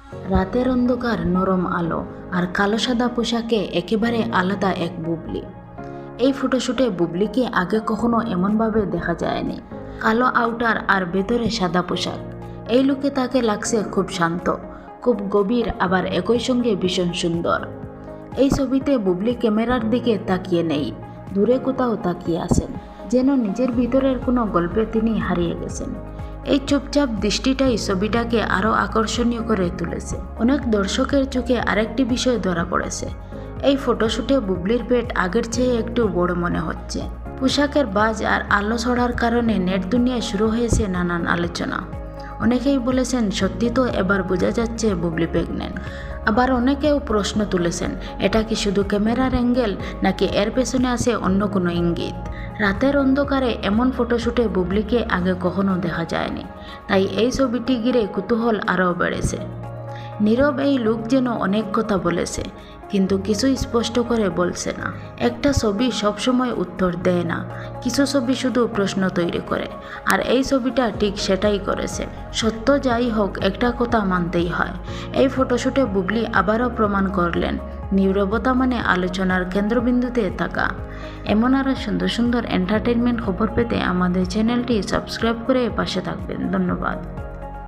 রাতের অন্ধকার, নরম আলো আর কালো সাদা পোশাকে একেবারে আলাদা এক বুবলি। এই ফটোশুটে বুবলিকে আগে কখনো এমনভাবে দেখা যায়নি। কালো আউটার আর ভেতরে সাদা পোশাক, এই লুকে তাকে লাগছে খুব শান্ত, খুব গভীর, আবার একই সঙ্গে ভীষণ সুন্দর। এই ছবিতে বুবলি ক্যামেরার দিকে তাকিয়ে নেই, দূরে কোথাও তাকিয়ে আছেন, যেন নিজের ভিতরের কোনো গল্পে তিনি হারিয়ে গেছেন। এই চুপচাপ দৃষ্টিটাই ছবিটাকে আরও আকর্ষণীয় করে তুলেছে। অনেক দর্শকের চোখে আরেকটি বিষয় ধরা পড়েছে, এই ফটোশুটে বুবলির পেট আগের চেয়ে একটু বড় মনে হচ্ছে। পোশাকের বাজ আর আলো ছড়ার কারণে নেট দুনিয়ায় শুরু হয়েছে নানান আলোচনা। অনেকেই বলেছেন সত্যি তো এবার বোঝা যাচ্ছে বুবলি প্রেগনেন্ট। আবার অনেকেও প্রশ্ন তুলেছেন, এটা কি শুধু ক্যামেরার অ্যাঙ্গেল, নাকি এর পেছনে আছে অন্য কোনো ইঙ্গিত। রাতের অন্ধকারে এমন ফটোশুটে বুবলিকে আগে কখনো দেখা যায়নি, তাই এই ছবিটি ঘিরে কুতূহল আরও বেড়েছে। নীরব এই লুক যেন অনেক কথা বলেছে, কিন্তু কিছুই স্পষ্ট করে বলছে না। একটা ছবি সবসময় উত্তর দেয় না, কিছু ছবি শুধু প্রশ্ন তৈরি করে, আর এই ছবিটা ঠিক সেটাই করেছে। সত্য যাই হোক, একটা কথা মানতেই হয়, এই ফটোশুটে বুবলি আবারও প্রমাণ করলেন নীরবতা মানে আলোচনার কেন্দ্রবিন্দুতে থাকা। এমন আরও সুন্দর সুন্দর এন্টারটেনমেন্ট খবর পেতে আমাদের চ্যানেলটি সাবস্ক্রাইব করে পাশে থাকবেন। ধন্যবাদ।